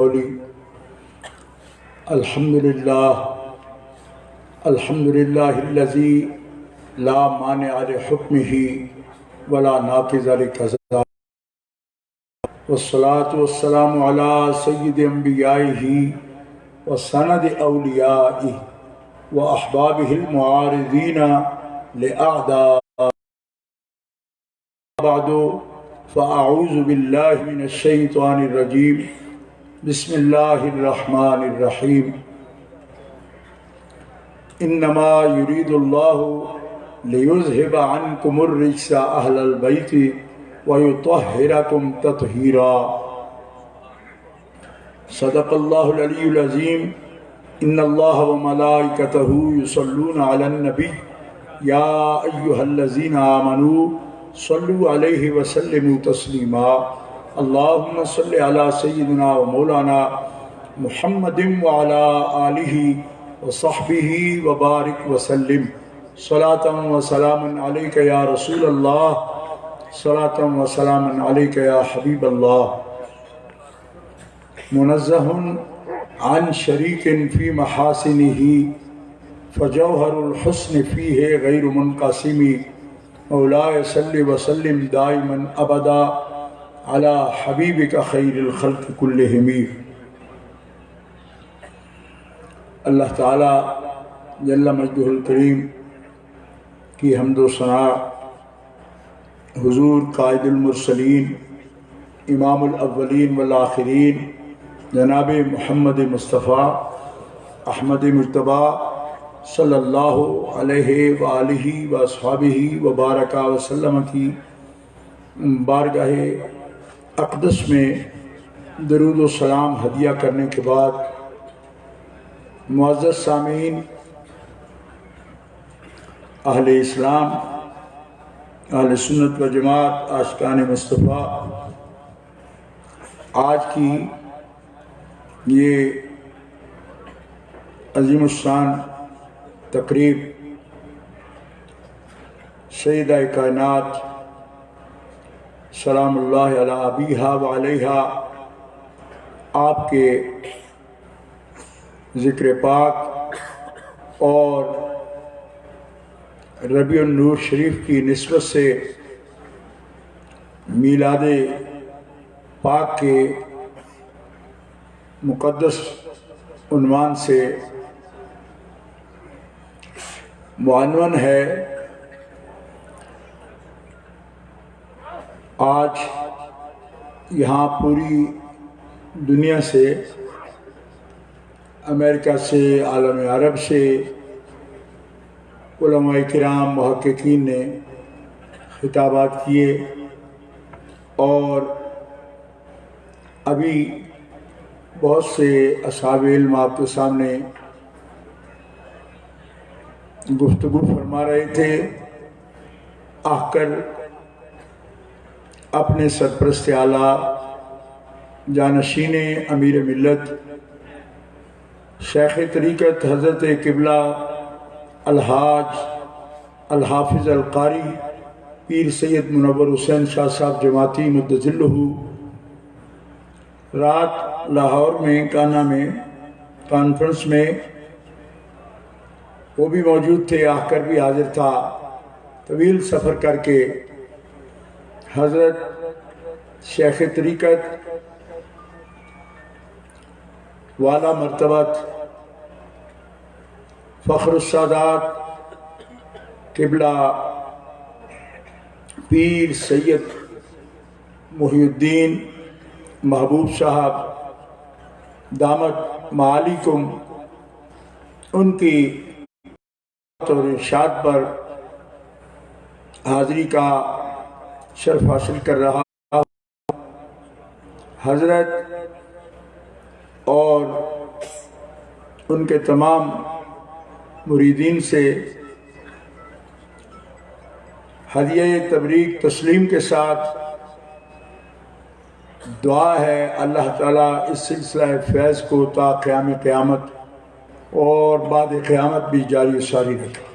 قولی الحمدللہ الذی لا مانع لحکمہ ولا ناقض لقضائہ والصلاة والسلام علی سید انبیائہ وسند اولیائہ واحبابہ المعارضین لأعداء بعد فاعوذ باللہ من الشیطان الرجیم بسم اللہ الرحمن الرحیم انما یرید اللہ لیذہب عنکم الرجس اہل البیت ویطہرکم تطہیرا صدق اللہ العلی العظیم ان اللہ وملائکتہ یصلون علی النبی یا ایہا الذین آمنوا صلوا علیہ وسلموا تسلیما اللہم صلی علی سیدنا و مولانا محمد وعلی آلہ وصحبہ وبارک وسلم صلاۃ و سلام علیک یا رسول اللہ صلاۃ و سلام علیک یا حبیب اللہ منزہ عن شریک فی محاسنہ فجوہر الحسن فیہ غیر منقسم مولاي صل وسلم دائما ابدا على حبیبک خیر الخلق کلہم۔ اللہ تعالی جل مجدہ الکریم کی حمد و ثنا حضور قائد المرسلین امام الاولین والآخرین جناب محمد مصطفیٰ احمد مجتبیٰ صلی اللہ علیہ وآلہ واصحابہ وبارک وسلم کی بارگاہ اقدس میں درود و سلام ہدیہ کرنے کے بعد معزز سامعین، اہل اسلام، اہل سنت و جماعت، عاشقان مصطفیٰ، آج کی یہ عظیم الشان تقریب سیدہ کائنات سلام اللہ علی ابیہا و علیہا آپ کے ذکر پاک اور ربیع النور شریف کی نسبت سے میلاد پاک کے مقدس عنوان سے معنون ہے۔ آج یہاں پوری دنیا سے، امریکہ سے، عالم عرب سے علماء کرام محققین نے خطابات کیے، اور ابھی بہت سے اصحاب علم آپ کے سامنے گفتگو فرما رہے تھے۔ آ کر اپنے سرپرست اعلیٰ جانشین امیر ملت شیخ طریقت حضرت قبلہ الحاج الحافظ القاری پیر سید منور حسین شاہ صاحب جماعتی مدظلہ رات لاہور میں کانا میں کانفرنس میں وہ بھی موجود تھے، آ کر بھی حاضر تھا، طویل سفر کر کے حضرت شیخ طریقت والا مرتبت فخر السادات قبلہ پیر سید محی الدین محبوب صاحب دامت معالیکم ان کی اور ارشاد پر حاضری کا شرف حاصل کر رہا حضرت اور ان کے تمام مریدین سے ہدیہ تبریک تسلیم کے ساتھ دعا ہے اللہ تعالیٰ اس سلسلہ فیض کو تا قیام قیامت اور بعد قیامت بھی جاری و ساری رکھے۔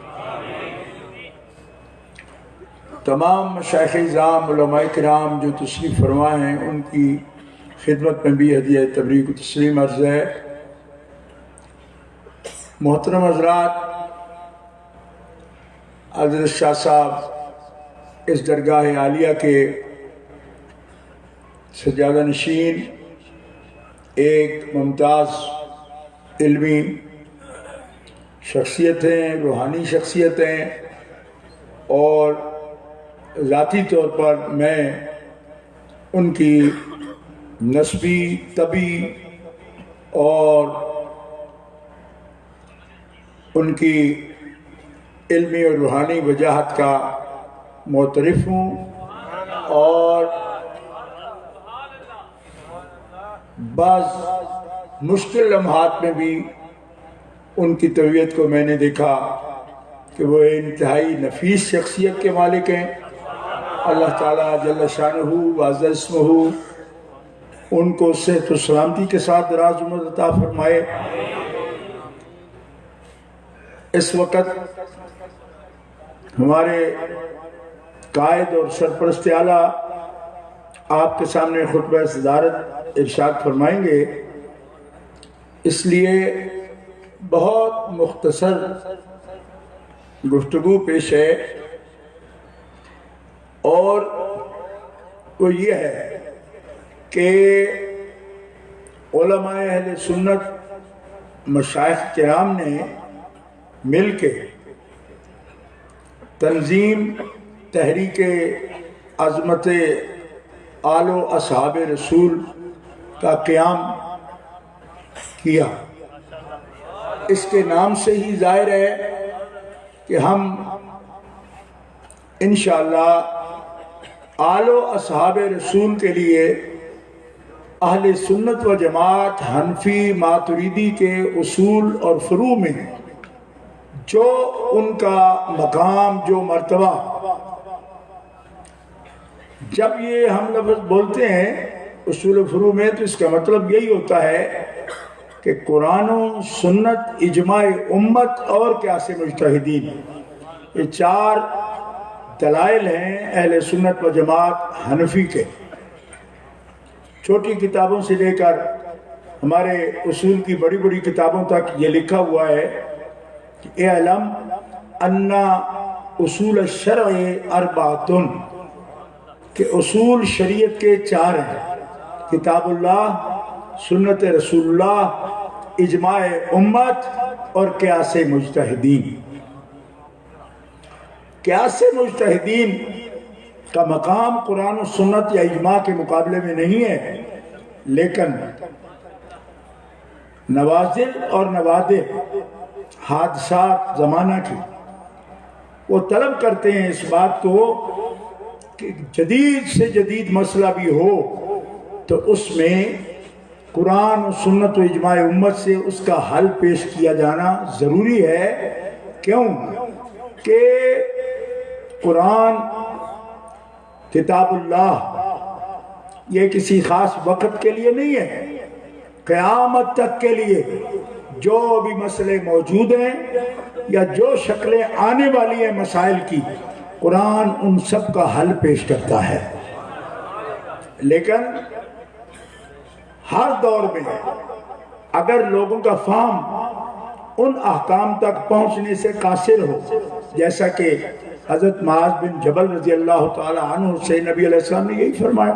تمام مشائخ اعظام علماء کرام جو تشریف فرما ہیں ان کی خدمت میں بھی ہدیہ تبریک و تسلیم عرض ہے۔ محترم حضرات، حضرت شاہ صاحب اس درگاہ عالیہ کے سجادہ نشین ایک ممتاز علمی شخصیتیں، روحانی شخصیتیں، اور ذاتی طور پر میں ان کی نسبی، طبی اور ان کی علمی اور روحانی وجاہت کا معترف ہوں، اور بعض مشکل لمحات میں بھی ان کی طبیعت کو میں نے دیکھا کہ وہ انتہائی نفیس شخصیت کے مالک ہیں۔ اللہ تعالیٰ جل شانہ وعز اسمہ ان کو صحت و سلامتی کے ساتھ دراز عمر عطا فرمائے۔ اس وقت ہمارے قائد اور سرپرست اعلیٰ آپ کے سامنے خطبہ صدارت ارشاد فرمائیں گے، اس لیے بہت مختصر گفتگو پیش ہے، اور وہ یہ ہے کہ علماء اہل سنت مشائخ کرام نے مل کے تنظیم تحریک عظمت آل و اصحاب رسول کا قیام کیا۔ اس کے نام سے ہی ظاہر ہے کہ ہم انشاءاللہ آل و اصحاب رسول کے لیے اہل سنت و جماعت حنفی ماتریدی کے اصول اور فروع میں جو ان کا مقام، جو مرتبہ، جب یہ ہم لفظ بولتے ہیں اصول و فروع میں تو اس کا مطلب یہی ہوتا ہے کہ قرآن و سنت، اجماع امت اور قیاس مجتہدین، یہ چار دلائل ہیں اہل سنت و جماعت حنفی کے۔ چھوٹی کتابوں سے لے کر ہمارے اصول کی بڑی بڑی کتابوں تک یہ لکھا ہوا ہے کہ اعلم ان اصول الشرع اربعۃ، کہ اصول شریعت کے چار ہیں: کتاب اللہ، سنت رسول اللہ، اجماع امت اور قیاس مجتہدین۔ قیاس مجتہدین کا مقام قرآن و سنت یا اجماع کے مقابلے میں نہیں ہے، لیکن نوازل اور نوادر، حادثات زمانہ کی، وہ طلب کرتے ہیں اس بات کو کہ جدید سے جدید مسئلہ بھی ہو تو اس میں قرآن و سنت و اجماع امت سے اس کا حل پیش کیا جانا ضروری ہے۔ کیوں کہ قرآن کتاب اللہ یہ کسی خاص وقت کے لیے نہیں ہے، قیامت تک کے لیے جو بھی مسئلے موجود ہیں یا جو شکلیں آنے والی ہیں مسائل کی، قرآن ان سب کا حل پیش کرتا ہے۔ لیکن ہر دور میں اگر لوگوں کا فہم ان احکام تک پہنچنے سے قاصر ہو، جیسا کہ حضرت معاذ بن جبل رضی اللہ تعالی عنہ سے نبی علیہ السلام نے یہی فرمایا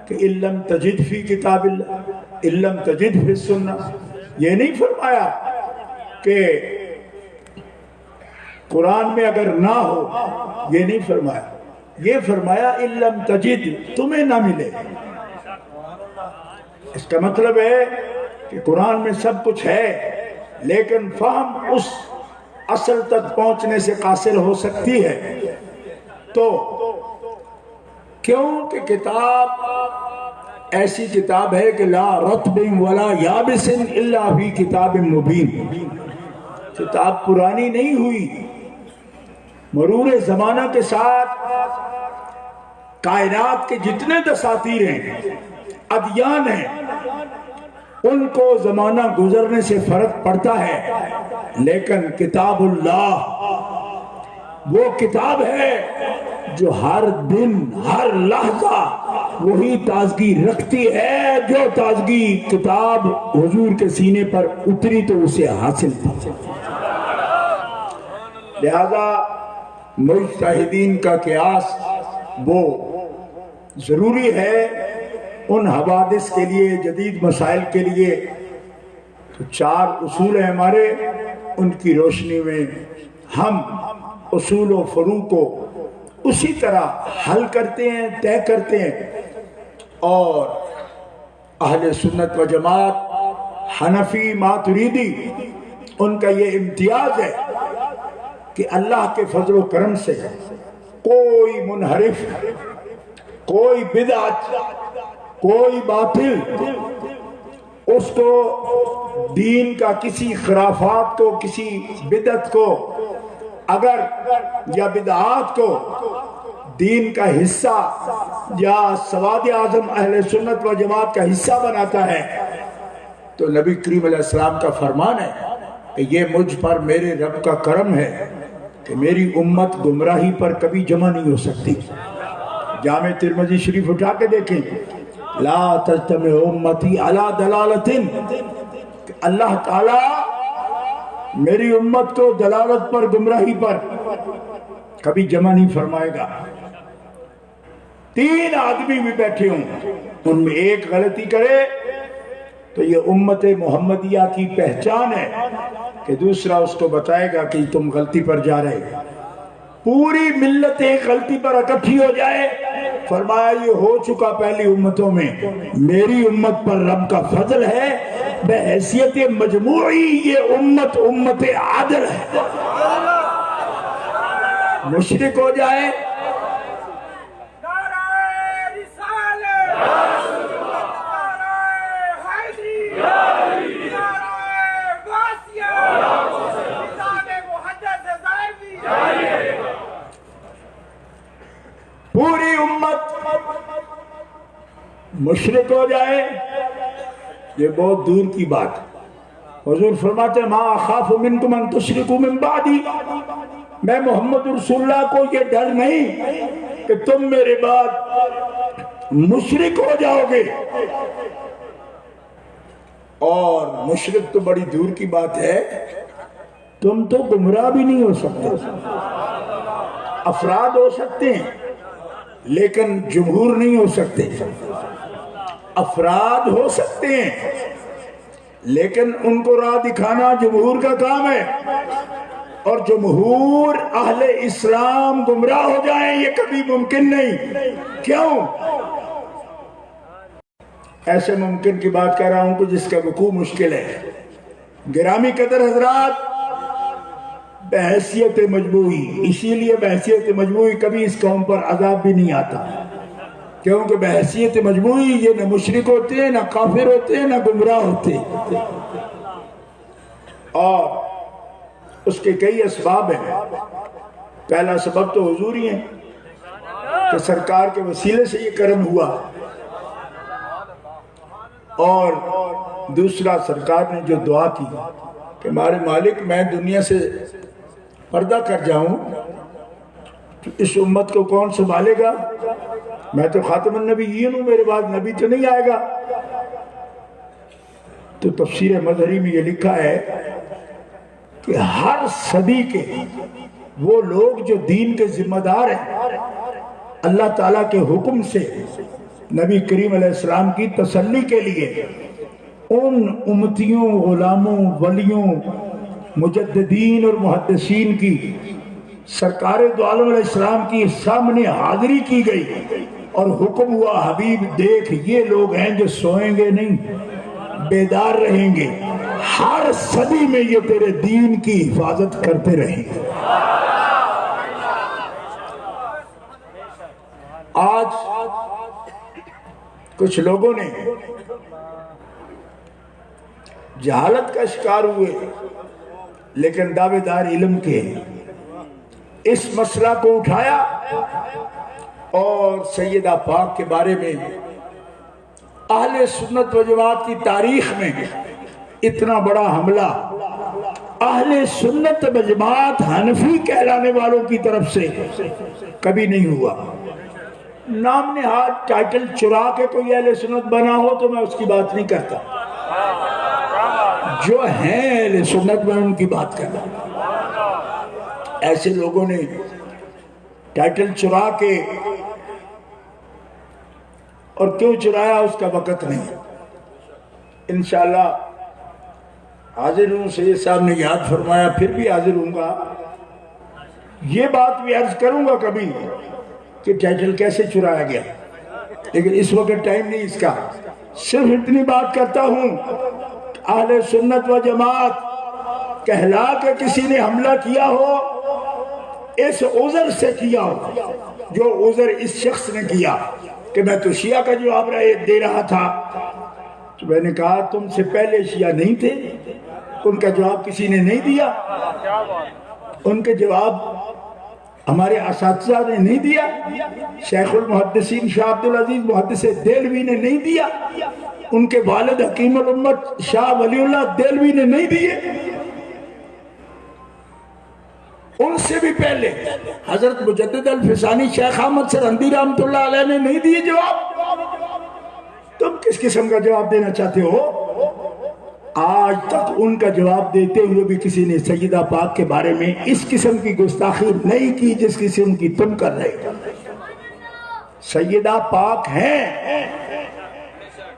کہ ان لم تجد فی کتاب اللہ، ان لم تجد فی السنہ، یہ نہیں فرمایا کہ قرآن میں اگر نہ ہو، یہ نہیں فرمایا، یہ فرمایا ان لم تجد، تمہیں نہ ملے۔ اس کا مطلب ہے کہ قرآن میں سب کچھ ہے، لیکن فہم اس اصل تک پہنچنے سے قاصر ہو سکتی ہے۔ تو کیوں کہ کتاب ایسی کتاب ہے کہ لا رطب ولا یابس الا فی کتاب مبین، کتاب پرانی نہیں ہوئی، مرور زمانہ کے ساتھ کائنات کے جتنے دساتیر ہیں، ادیان ہیں، ان کو زمانہ گزرنے سے فرق پڑتا ہے، لیکن کتاب اللہ وہ کتاب ہے جو ہر دن، ہر لحظہ، وہی تازگی رکھتی ہے جو تازگی کتاب حضور کے سینے پر اتری تو اسے حاصل تھی۔ لہذا مجتہدین کا قیاس وہ ضروری ہے ان حوادث کے لیے، جدید مسائل کے لیے۔ تو 4 اصول ہیں ہمارے، ان کی روشنی میں ہم اصول و فروع کو اسی طرح حل کرتے ہیں، طے کرتے ہیں۔ اور اہل سنت و جماعت، حنفی، ماتریدی، ان کا یہ امتیاز ہے کہ اللہ کے فضل و کرم سے کوئی منحرف، کوئی بدعت، کوئی باطل اس کو دین کا کسی خرافات کو، کسی بدعت کو اگر یا بدعات کو دین کا حصہ یا سواد اعظم اہل سنت و جماعت کا حصہ بناتا ہے تو نبی کریم علیہ السلام کا فرمان ہے کہ یہ مجھ پر میرے رب کا کرم ہے کہ میری امت گمراہی پر کبھی جمع نہیں ہو سکتی۔ جامع ترمذی شریف اٹھا کے دیکھیں، لا تجتمع امتی علی دلالت، اللہ تعالی میری امت کو دلالت پر، گمراہی پر کبھی جمع نہیں فرمائے گا۔ 3 آدمی بھی بیٹھے ہوں، ان میں ایک غلطی کرے تو یہ امت محمدیہ کی پہچان ہے کہ دوسرا اس کو بتائے گا کہ تم غلطی پر جا رہے۔ پوری ملت ایک غلطی پر اکٹھی ہو جائے، فرمایا یہ ہو چکا پہلی امتوں میں، میری امت پر رب کا فضل ہے، بحیثیت مجموعی یہ امت عادل ہے۔ مشرک ہو جائے، پوری امت مشرک ہو جائے، یہ بہت دور کی بات۔ حضور فرماتے ہیں ما اخاف منکم ان تشرکوا من بعدی، میں محمد رسول اللہ کو یہ ڈر نہیں کہ تم میرے بعد مشرک ہو جاؤ گے۔ اور مشرک تو بڑی دور کی بات ہے، تم تو گمراہ بھی نہیں ہو سکتے۔ افراد ہو سکتے ہیں لیکن جمہور نہیں ہو سکتے۔ افراد ہو سکتے ہیں لیکن ان کو راہ دکھانا جمہور کا کام ہے، اور جمہور اہل اسلام گمراہ ہو جائیں یہ کبھی ممکن نہیں۔ کیوں؟ ایسے ممکن کی بات کہہ رہا ہوں کہ جس کا وقوع مشکل ہے۔ گرامی قدر حضرات، بحیثیت مجموعی، اسی لیے بحیثیت مجموعی کبھی اس قوم پر عذاب بھی نہیں آتا، کیونکہ بحیثیت مجموعی یہ نہ مشرک ہوتے ہیں، نہ کافر ہوتے ہیں، نہ گمراہ ہوتے ہیں۔ اور اس کے کئی اسباب ہیں۔ پہلا سبب تو حضور ہی ہے کہ سرکار کے وسیلے سے یہ کرم ہوا، اور دوسرا سرکار نے جو دعا کی کہ ہمارے مالک میں دنیا سے پردہ کر جاؤں تو اس امت کو کون سنبھالے گا؟ میں تو خاتم النبیین ہوں، میرے بعد نبی تو نہیں آئے گا۔ تو تفسیر مظہری میں یہ لکھا ہے کہ ہر صدی کے وہ لوگ جو دین کے ذمہ دار ہیں، اللہ تعالیٰ کے حکم سے نبی کریم علیہ السلام کی تسلی کے لیے ان امتیوں، غلاموں، ولیوں، مجددین اور محدثین کی سرکار دو عالم علیہ السلام کی سامنے حاضری کی گئی، اور حکم ہوا حبیب دیکھ یہ لوگ ہیں جو سوئیں گے نہیں، بیدار رہیں گے، ہر صدی میں یہ تیرے دین کی حفاظت کرتے رہیں گے۔ آج کچھ لوگوں نے جہالت کا شکار ہوئے لیکن دعوے دار علم کے اس مسئلہ کو اٹھایا، اور سیدہ پاک کے بارے میں اہل سنت و جماعت کی تاریخ میں اتنا بڑا حملہ اہل سنت و جماعت حنفی کہلانے والوں کی طرف سے کبھی نہیں ہوا۔ نام نہاد ٹائٹل چرا کے کوئی اہل سنت بنا ہو تو میں اس کی بات نہیں کرتا، جو ہیں اہل سنت میں ان کی بات کرتا ہوں۔ ایسے لوگوں نے ٹائٹل چرا کے، اور کیوں چرایا اس کا وقت نہیں، انشاءاللہ حاضر ہوں۔ سید صاحب نے یاد فرمایا، پھر بھی حاضر ہوں گا، یہ بات بھی عرض کروں گا کبھی کہ ٹائٹل کیسے چرایا گیا، لیکن اس وقت ٹائم نہیں اس کا۔ صرف اتنی بات کرتا ہوں، اہل سنت و جماعت کہلا کے کسی نے حملہ کیا ہو، اس عذر سے کیا ہو جو عذر اس شخص نے کیا کہ میں تو شیعہ کا جواب دے رہا تھا، تو میں نے کہا تم سے پہلے شیعہ نہیں تھے، ان کا جواب کسی نے نہیں دیا، ان کے جواب ہمارے اساتذہ نے نہیں دیا، شیخ المحدثین شاہ عبدالعزیز محدث دہلوی نے نہیں دیا، ان کے والد حکیم الامت شاہ ولی اللہ دہلوی نے نہیں دیے، ان سے بھی پہلے حضرت مجدد الفسانی شیخ احمد سرہندی رحمۃ اللہ علیہ نے نہیں دیے جواب۔ تم کس قسم کا جواب دینا چاہتے ہو؟ آج تک ان کا جواب دیتے ہوئے بھی کسی نے سیدہ پاک کے بارے میں اس قسم کی گستاخی نہیں کی جس قسم کی تم کر رہے ہو۔ سیدہ پاک ہیں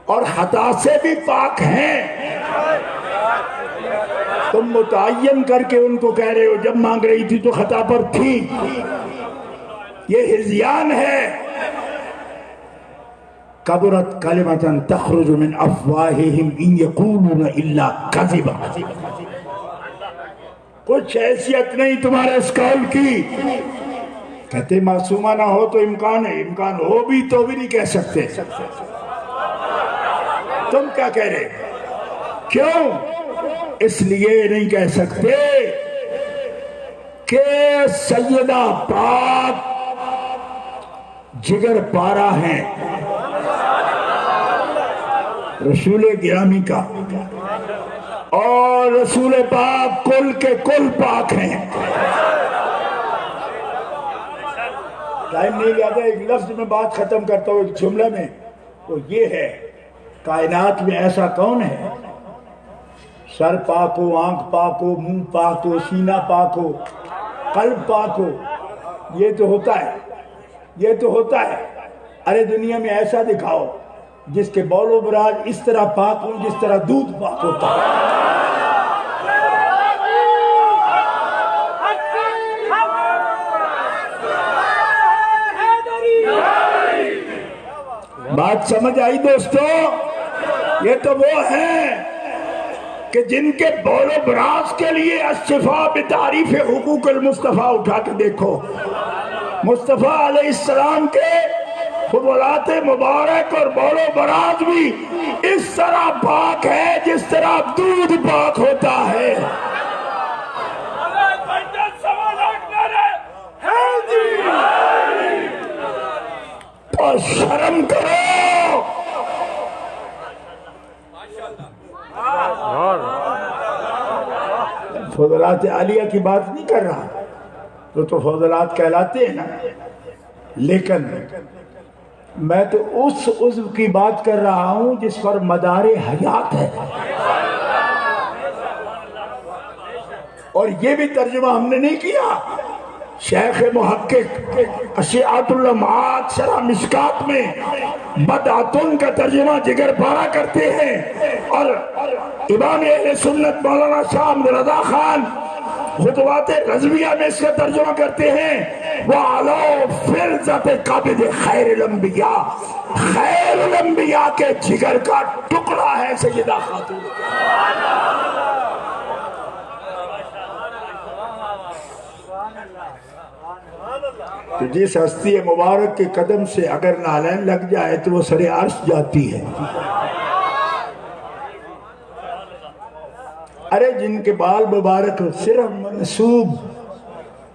اور خطا سے بھی پاک ہیں، تم متعین کر کے ان کو کہہ رہے ہو جب مانگ رہی تھی تو خطا پر تھی، یہ ہذیان ہے۔ کبرت کلمۃ تخرج من افواہہم ان یقولون الا کذبا، کچھ حیثیت نہیں تمہارے اس قول کی۔ کہتے معصومہ نہ ہو تو امکان ہے، امکان ہو بھی تو بھی نہیں کہہ سکتے۔ تم کیا کہہ رہے؟ کیوں؟ اس لیے نہیں کہہ سکتے کہ سیدہ پاک جگر پارا ہیں رسول گرامی کا، اور رسول پاک کل کے کل پاک ہیں۔ ٹائم نہیں جاتا، ایک لفظ میں بات ختم کرتا ہوں، ایک جملہ میں، وہ یہ ہے کائنات میں ایسا کون ہے سر پاک ہو، آنکھ پاک ہو، منہ پاک ہو، سینہ پاک ہو، قلب پاک ہو؟ یہ تو ہوتا ہے، یہ تو ہوتا ہے۔ ارے دنیا میں ایسا دکھاؤ جس کے بول و براج اس طرح پاک ہوں جس طرح دودھ پاک ہوتا ہے۔ بات سمجھ آئی دوستو؟ یہ تو وہ ہیں کہ جن کے بول و براز کے لیے الشفاء بتعریف حقوق المصطفیٰ اٹھا کے دیکھو، مصطفیٰ علیہ السلام کے خبرات مبارک اور بول و براز بھی اس طرح پاک ہے جس طرح دودھ پاک ہوتا ہے۔ تو شرم کرو۔ فضلات عالیہ کی بات نہیں کر رہا، تو فضلات کہلاتے ہیں نا، لیکن میں تو اس عضو کی بات کر رہا ہوں جس پر مدار حیات ہے۔ اور یہ بھی ترجمہ ہم نے نہیں کیا، شیخ محقق اشیاءۃ اللمعات شرح مشکات میں بدعتن کا ترجمہ جگر پارا کرتے ہیں، اور امام اہل سنت مولانا شاہ عبد الرضا خان خطوات رضویہ میں اس کا ترجمہ کرتے ہیں، وَعَلَوْ فِرْزَتِ قَبِدِ خیر الانبیاء، خیر الانبیاء کے جگر کا ٹکڑا ہے سیدہ خاتون۔ تو جس ہستی مبارک کے قدم سے اگر نالین لگ جائے تو وہ سر عرش جاتی ہے۔ ارے جن کے بال مبارک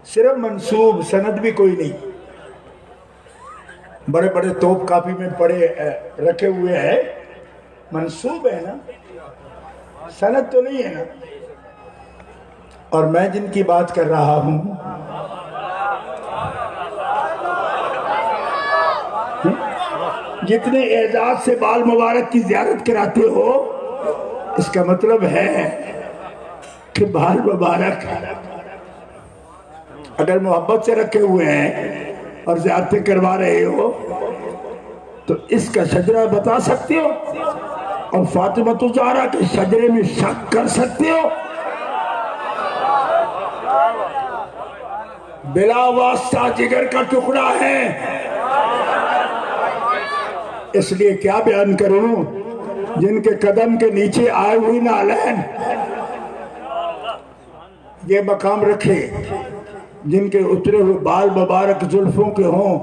صرف منسوب سند بھی کوئی نہیں، بڑے بڑے توپ کاپی میں پڑے رکھے ہوئے ہیں، منسوب ہے نا، سند تو نہیں ہے نا۔ اور میں جن کی بات کر رہا ہوں جتنے اعزاز سے بال مبارک کی زیارت کراتے ہو، اس کا مطلب ہے کہ بال مبارک اگر محبت سے رکھے ہوئے ہیں اور زیارتیں کروا رہے ہو تو اس کا شجرہ بتا سکتے ہو، اور فاطمہ الزہرا کے شجرے میں شک کر سکتے ہو؟ بلا واسطہ جگر کا ٹکڑا ہے، اس لیے کیا بیان کروں؟ جن کے قدم کے نیچے آئے ہوئی نالین یہ مقام رکھے، جن کے اترے ہوئے بال مبارک زلفوں کے ہوں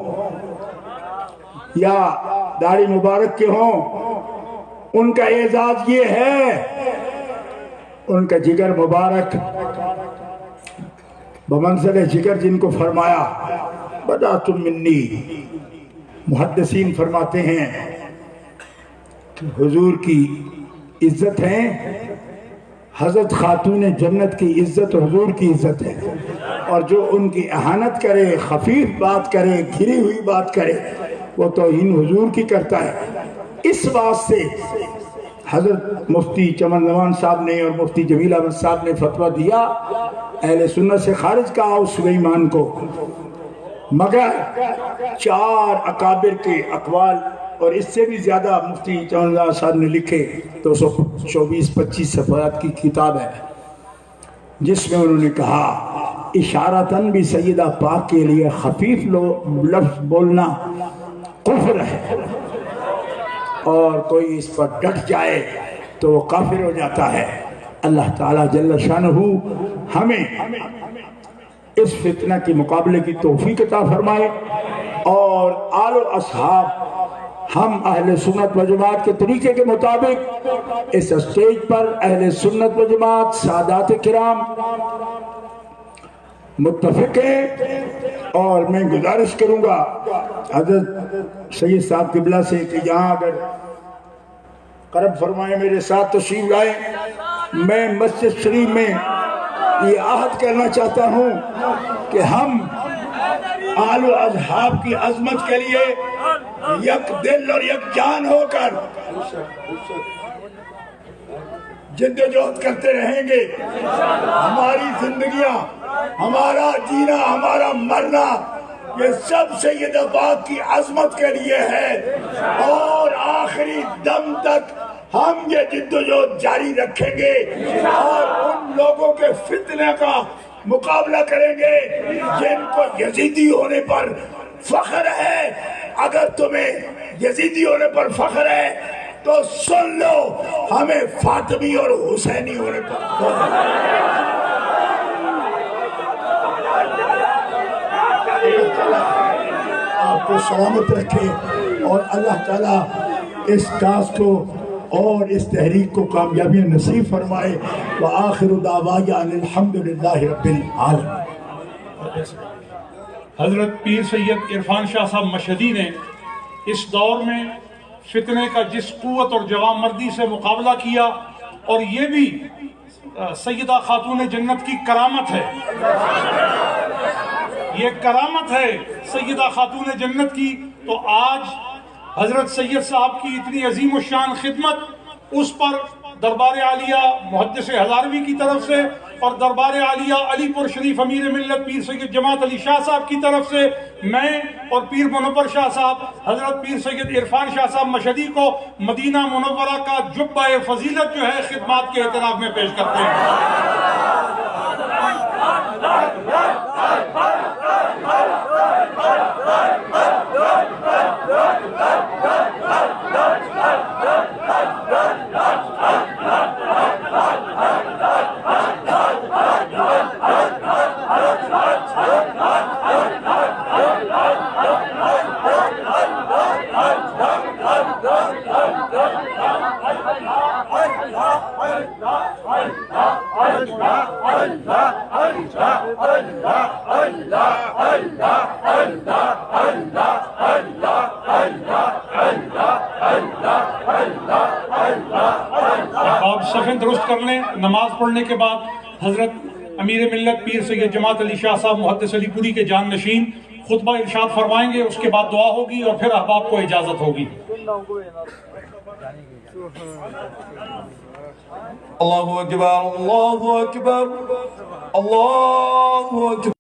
یا داڑھی مبارک کے ہوں، ان کا اعزاز یہ ہے ان کا جگر مبارک بمنزل جگر، جن کو فرمایا بدأتم منی۔ محدثین فرماتے ہیں کہ حضور کی عزت ہے، حضرت خاتون جنت کی عزت حضور کی عزت ہے، اور جو ان کی اہانت کرے، خفیف بات کرے، گھری ہوئی بات کرے، وہ توہین حضور کی کرتا ہے۔ اس واسطے حضرت مفتی چمن زمان صاحب نے اور مفتی جمیل احمد صاحب نے فتویٰ دیا اہل سنت سے خارج کہا اس سلیمان کو، مگر 4 اکابر کے اقوال اور اس سے بھی زیادہ مفتی چمن زمان صاحب نے لکھے، 224-25 صفحات کی کتاب ہے، جس میں انہوں نے کہا اشارتاً بھی سیدہ پاک کے لیے خفیف لفظ بولنا کفر ہے، اور کوئی اس پر ڈٹ جائے تو وہ کافر ہو جاتا ہے۔ اللہ تعالیٰ جل شانہ ہمیں اس فتنہ کے مقابلے کی توفیق عطا فرمائے، اور آل و اصحاب ہم اہل سنت و جماعت کے طریقے کے مطابق اس اسٹیج پر اہل سنت و جماعت سادات کرام متفق ہیں، اور میں گزارش کروں گا حضرت سید صاحب قبلہ سے کہ یہاں اگر کرم فرمائے میرے ساتھ تشریف لائیں، میں مسجد شریف میں یہ عہد کرنا چاہتا ہوں کہ ہم آل و اصحاب کی عظمت کے لیے یک دل اور یک جان ہو کر جدوجہد کرتے رہیں گے۔ ہماری زندگیاں، ہمارا جینا، ہمارا مرنا، یہ سب سید پاک کی عظمت کے لیے ہے، اور آخری دم تک ہم یہ جدوجہد جاری رکھیں گے، اور ان لوگوں کے فتنے کا مقابلہ کریں گے جن کو یزیدی ہونے پر فخر ہے۔ اگر تمہیں یزیدی ہونے پر فخر ہے تو سن لو، ہمیں فاطمی اور حسینی ہونے پر فخر ہے۔ آپ کو سلامت رکھے، اور اللہ تعالیٰ اس کاز کو اور اس تحریک کو کامیابی نصیب فرمائے۔ وآخر دعوانا ان الحمدللہ رب العالمین۔ حضرت پیر سید عرفان شاہ صاحب مشہدی نے اس دور میں فتنے کا جس قوت اور جوان مردی سے مقابلہ کیا، اور یہ بھی سیدہ خاتون جنت کی کرامت ہے، یہ کرامت ہے سیدہ خاتون جنت کی۔ تو آج حضرت سید صاحب کی اتنی عظیم الشان خدمت، اس پر دربار عالیہ محدث ہزاروی کی طرف سے اور دربار عالیہ علی پور شریف امیر ملت پیر سید جماعت علی شاہ صاحب کی طرف سے میں اور پیر منور شاہ صاحب حضرت پیر سید عرفان شاہ صاحب مشہدی کو مدینہ منورہ کا جبہ فضیلت جو ہے خدمات کے اعتراف میں پیش کرتے ہیں۔ آپ صفیں درست کر لیں۔ نماز پڑھنے کے بعد حضرت امیر ملت پیر سید جماعت علی شاہ صاحب محدث علی پوری کے جان نشین خطبہ ارشاد فرمائیں گے، اس کے بعد دعا ہوگی اور پھر احباب کو اجازت ہوگی۔ اللہ اکبر، اللہ اکبر، اللہ اکبر۔